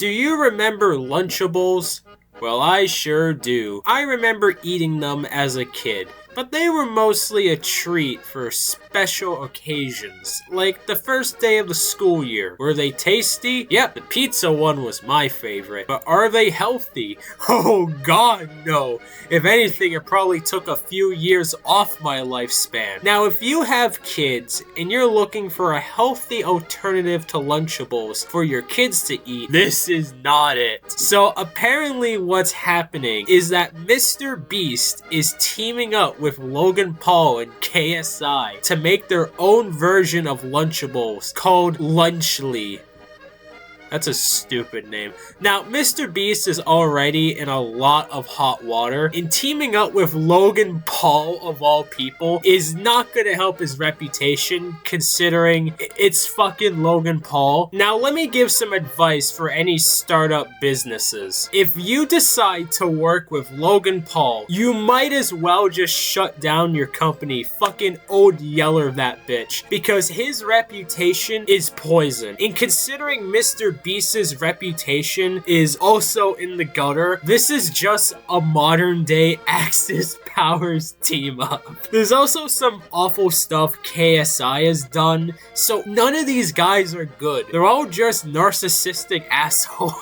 Do you remember Lunchables? Well, I sure do. I remember eating them as a kid, but they were mostly a treat for special occasions, like the first day of the school year. Were they tasty? Yep, the pizza one was my favorite. But are they healthy? Oh god, no. If anything, it probably took a few years off my lifespan. Now, if you have kids and you're looking for a healthy alternative to Lunchables for your kids to eat, this is not it. So apparently what's happening is that Mr. Beast is teaming up with Logan Paul and KSI to make their own version of Lunchables called Lunchly. That's a stupid name. Now, Mr. Beast is already in a lot of hot water, and teaming up with Logan Paul, of all people, is not gonna help his reputation, considering it's fucking Logan Paul. Now, let me give some advice for any startup businesses. If you decide to work with Logan Paul, you might as well just shut down your company. Fucking Old Yeller that bitch. Because his reputation is poison. And considering Mr. Beast's reputation is also in the gutter, this is just a modern day Axis Powers team up. There's also some awful stuff KSI has done, so none of these guys are good. They're all just narcissistic assholes.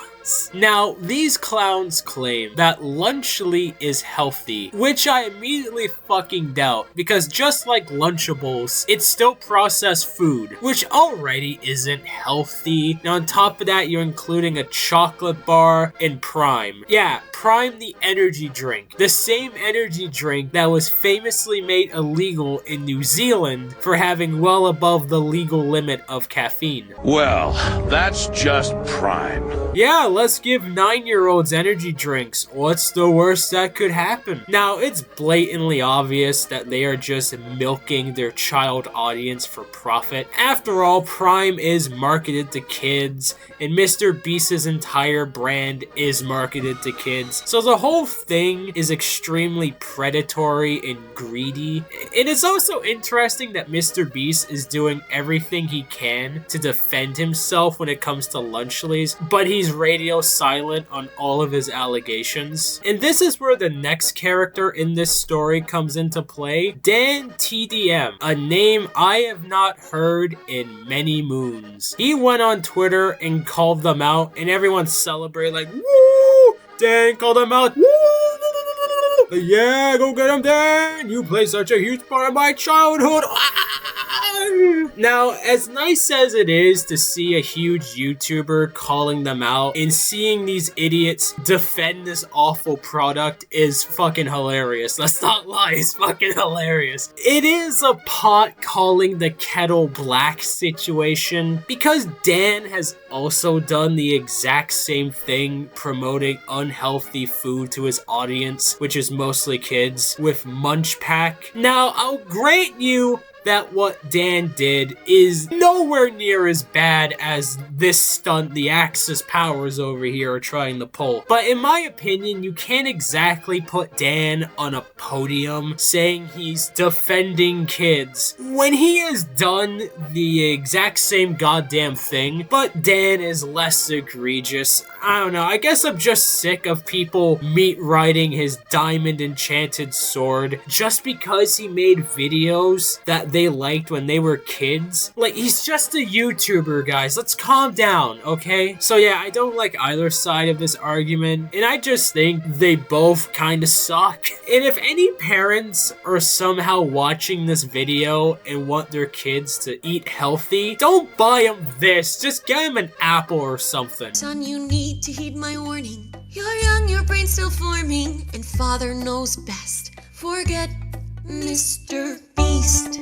Now, these clowns claim that Lunchly is healthy, which I immediately fucking doubt, because just like Lunchables, it's still processed food, which already isn't healthy. Now, on top of that, you're including a chocolate bar and Prime. Yeah, Prime the energy drink. The same energy drink that was famously made illegal in New Zealand for having well above the legal limit of caffeine. Well, that's just Prime. Yeah, let's give 9-year-olds energy drinks. What's the worst that could happen? Now, it's blatantly obvious that they are just milking their child audience for profit. After all, Prime is marketed to kids, and Mr. Beast's entire brand is marketed to kids. So the whole thing is extremely predatory and greedy. It is also interesting that Mr. Beast is doing everything he can to defend himself when it comes to Lunchlys, but he's radio silent on all of his allegations. And this is where the next character in this story comes into play, Dan TDM, a name I have not heard in many moons. He went on Twitter and called them out, and everyone celebrated like, woo! Dan called them out, woo! Yeah, go get him, Dan! You play such a huge part of my childhood! Now, as nice as it is to see a huge YouTuber calling them out and seeing these idiots defend this awful product is fucking hilarious. Let's not lie, it's fucking hilarious. It is a pot calling the kettle black situation because Dan has also done the exact same thing, promoting unhealthy food to his audience, which is mostly kids, with Munch Pack. Now, I'll grant you that what Dan did is nowhere near as bad as this stunt the Axis Powers over here are trying to pull. But in my opinion, you can't exactly put Dan on a podium saying he's defending kids when he has done the exact same goddamn thing, but Dan is less egregious. I don't know, I guess I'm just sick of people meat riding his diamond enchanted sword just because he made videos that they liked when they were kids. Like, he's just a YouTuber, guys. Let's calm down, okay? So yeah, I don't like either side of this argument, and I just think they both kind of suck. And if any parents are somehow watching this video and want their kids to eat healthy, don't buy them this. Just get them an apple or something. Son, you need to heed my warning. You're young, your brain's still forming, and father knows best. Forget Mr. Beast.